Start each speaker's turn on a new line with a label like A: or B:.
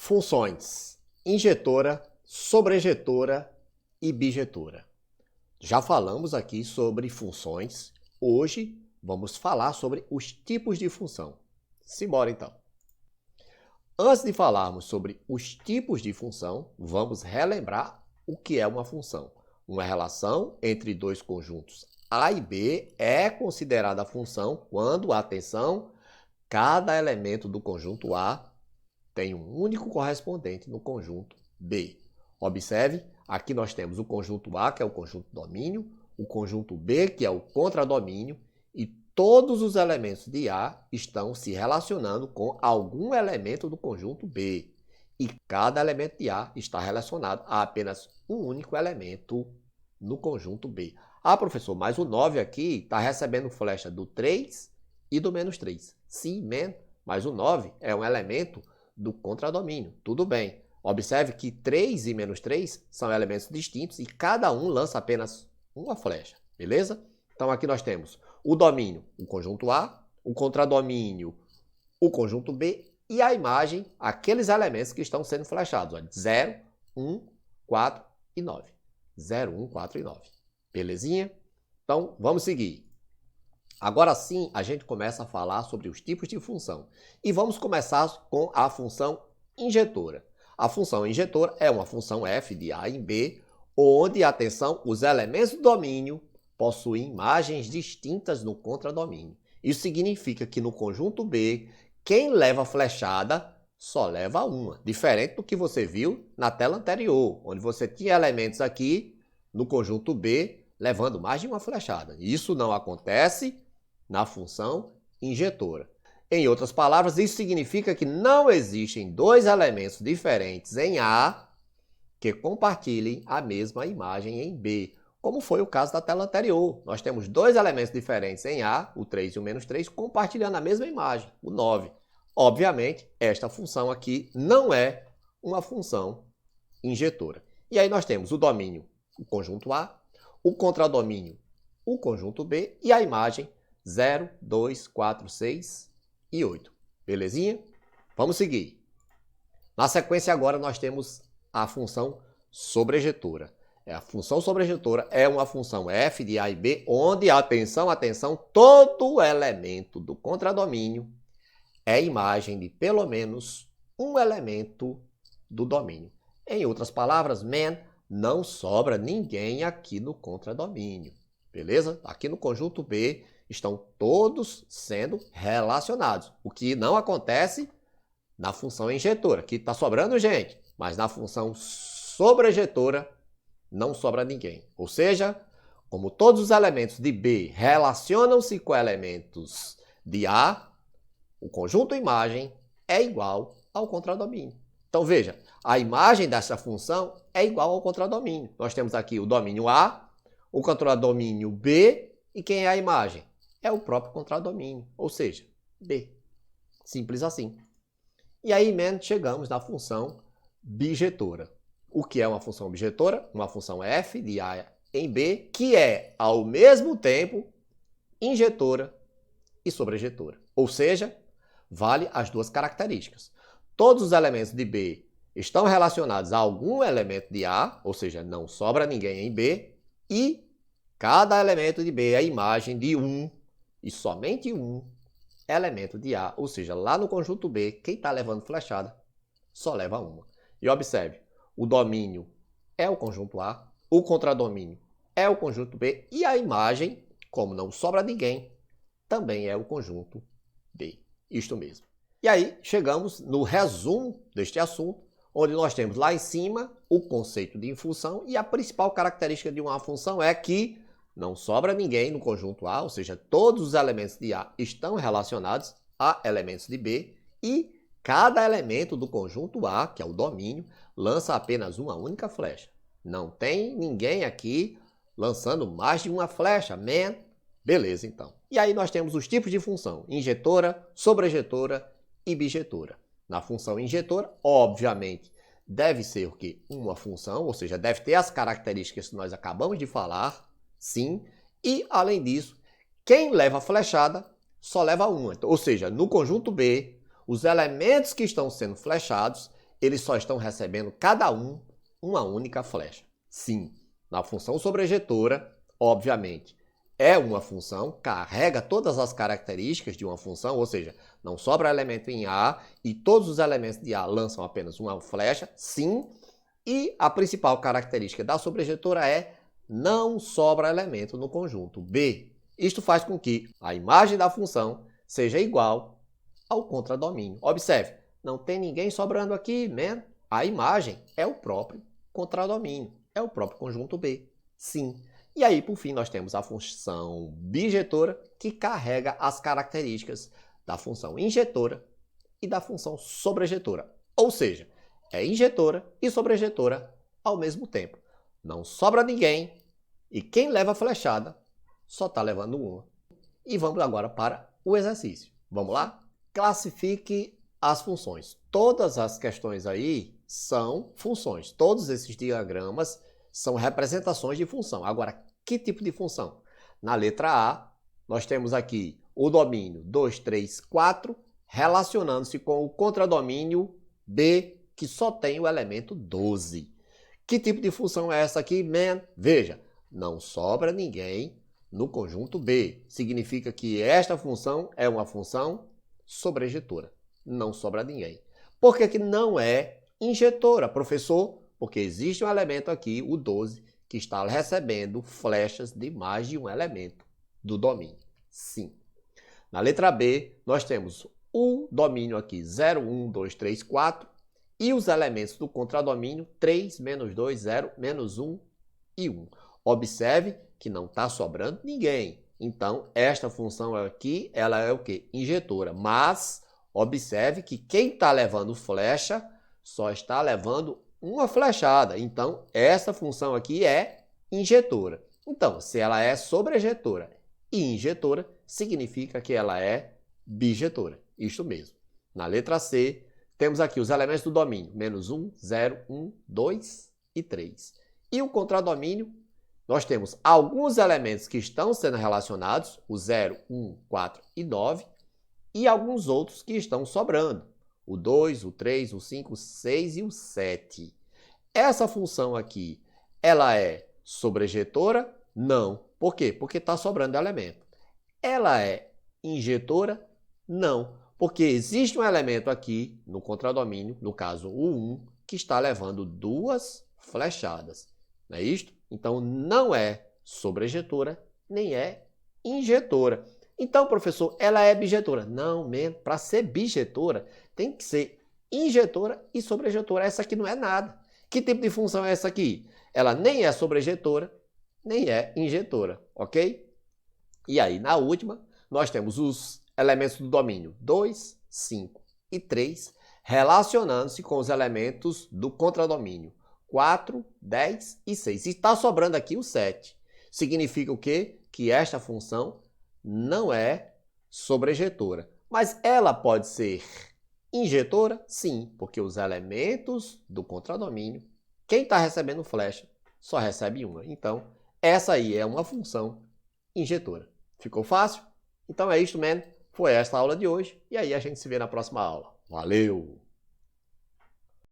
A: Funções: injetora, sobrejetora e bijetora. Já falamos aqui sobre funções. Hoje vamos falar sobre os tipos de função. Simbora então. Antes de falarmos sobre os tipos de função, vamos relembrar o que é uma função. Uma relação entre dois conjuntos A e B é considerada função quando, atenção, cada elemento do conjunto A tem um único correspondente no conjunto B. Observe, aqui nós temos o conjunto A, que é o conjunto domínio, o conjunto B, que é o contradomínio, e todos os elementos de A estão se relacionando com algum elemento do conjunto B. E cada elemento de A está relacionado a apenas um único elemento no conjunto B. Ah, professor, mas o 9 aqui está recebendo flecha do 3 e do menos 3. Sim, mas o 9 é um elemento do contradomínio. Tudo bem. Observe que 3 e menos 3 são elementos distintos e cada um lança apenas uma flecha. Beleza? Então aqui nós temos o domínio, o conjunto A, o contradomínio, o conjunto B e a imagem, aqueles elementos que estão sendo flechados. 0, 1, 4 e 9. 0, 1, 4 e 9. Belezinha? Então vamos seguir. Agora sim, a gente começa a falar sobre os tipos de função. E vamos começar com a função injetora. A função injetora é uma função f de A em B, onde, atenção, os elementos do domínio possuem imagens distintas no contradomínio. Isso significa que no conjunto B, quem leva flechada só leva uma, diferente do que você viu na tela anterior, onde você tinha elementos aqui no conjunto B levando mais de uma flechada. Isso não acontece na função injetora. Em outras palavras, isso significa que não existem dois elementos diferentes em A que compartilhem a mesma imagem em B, como foi o caso da tela anterior. Nós temos dois elementos diferentes em A, o 3 e o menos 3, compartilhando a mesma imagem, o 9. Obviamente, esta função aqui não é uma função injetora. E aí nós temos o domínio, o conjunto A, o contradomínio, o conjunto B e a imagem 0, 2, 4, 6 e 8. Belezinha? Vamos seguir. Na sequência agora nós temos a função sobrejetora. A função sobrejetora é uma função f de A e B, onde, atenção, todo elemento do contradomínio é imagem de pelo menos um elemento do domínio. Em outras palavras, não sobra ninguém aqui no contradomínio. Beleza? Aqui no conjunto B estão todos sendo relacionados, o que não acontece na função injetora. Aqui está sobrando gente, mas na função sobrejetora não sobra ninguém. Ou seja, como todos os elementos de B relacionam-se com elementos de A, o conjunto imagem é igual ao contradomínio. Então veja, a imagem dessa função é igual ao contradomínio. Nós temos aqui o domínio A, o contradomínio B, e quem é a imagem? É o próprio contradomínio, ou seja, B. Simples assim. E aí, chegamos na função bijetora. O que é uma função bijetora? Uma função f de A em B, que é, ao mesmo tempo, injetora e sobrejetora. Ou seja, vale as duas características. Todos os elementos de B estão relacionados a algum elemento de A, ou seja, não sobra ninguém em B, e cada elemento de B é a imagem de um e somente um elemento de A, ou seja, lá no conjunto B, quem está levando flechada só leva uma. E observe, o domínio é o conjunto A, o contradomínio é o conjunto B e a imagem, como não sobra ninguém, também é o conjunto B. Isto mesmo. E aí chegamos no resumo deste assunto, onde nós temos lá em cima o conceito de função e a principal característica de uma função é que não sobra ninguém no conjunto A, ou seja, todos os elementos de A estão relacionados a elementos de B e cada elemento do conjunto A, que é o domínio, lança apenas uma única flecha. Não tem ninguém aqui lançando mais de uma flecha, Beleza, então. E aí nós temos os tipos de função: injetora, sobrejetora e bijetora. Na função injetora, obviamente, deve ser o quê? Uma função, ou seja, deve ter as características que nós acabamos de falar, sim. E, além disso, quem leva flechada só leva uma. Ou seja, no conjunto B, os elementos que estão sendo flechados, eles só estão recebendo cada um uma única flecha. Sim, na função sobrejetora, obviamente, é uma função, carrega todas as características de uma função, ou seja, não sobra elemento em A e todos os elementos de A lançam apenas uma flecha, sim, e a principal característica da sobrejetora é não sobra elemento no conjunto B. Isto faz com que a imagem da função seja igual ao contradomínio. Observe, não tem ninguém sobrando aqui, né? A imagem é o próprio contradomínio, é o próprio conjunto B. Sim. E aí, por fim, nós temos a função bijetora, que carrega as características da função injetora e da função sobrejetora. Ou seja, é injetora e sobrejetora ao mesmo tempo. Não sobra ninguém e quem leva a flechada só está levando uma. E vamos agora para o exercício. Vamos lá? Classifique as funções. Todas as questões aí são funções. Todos esses diagramas são representações de função. Agora, que tipo de função? Na letra A, nós temos aqui o domínio 2, 3, 4, relacionando-se com o contradomínio B, que só tem o elemento 12. Que tipo de função é essa aqui, man? Veja, não sobra ninguém no conjunto B. Significa que esta função é uma função sobrejetora. Não sobra ninguém. Por que não é injetora, professor? Porque existe um elemento aqui, o 12, que está recebendo flechas de mais de um elemento do domínio. Sim. Na letra B, nós temos o domínio aqui 0, 1, 2, 3, 4 e os elementos do contradomínio 3, menos 2, 0, menos 1 e 1. Observe que não está sobrando ninguém. Então, esta função aqui, ela é o quê? Injetora. Mas, observe que quem está levando flecha só está levando uma flechada. Então, essa função aqui é injetora. Então, se ela é sobrejetora e injetora, significa que ela é bijetora. Isto mesmo. Na letra C, temos aqui os elementos do domínio. Menos 1, 0, 1, 2 e 3. E o contradomínio, nós temos alguns elementos que estão sendo relacionados, o 0, 1, 4 e 9, e alguns outros que estão sobrando, o 2, o 3, o 5, o 6 e o 7. Essa função aqui, ela é sobrejetora? Não. Por quê? Porque está sobrando elemento. Ela é injetora? Não. Porque existe um elemento aqui no contradomínio, no caso o 1, que está levando duas flechadas. Não é isto? Então, não é sobrejetora, nem é injetora. Então, professor, ela é bijetora. Não, mesmo. Para ser bijetora, tem que ser injetora e sobrejetora. Essa aqui não é nada. Que tipo de função é essa aqui? Ela nem é sobrejetora, nem é injetora, ok? E aí, na última, nós temos os elementos do domínio 2, 5 e 3, relacionando-se com os elementos do contradomínio 4, 10 e 6. E está sobrando aqui o 7. Significa o quê? Que esta função não é sobrejetora. Mas ela pode ser injetora? Sim, porque os elementos do contradomínio, quem está recebendo flecha, só recebe uma. Então, essa aí é uma função injetora. Ficou fácil? Então é isto, man. Foi esta a aula de hoje. E aí a gente se vê na próxima aula. Valeu!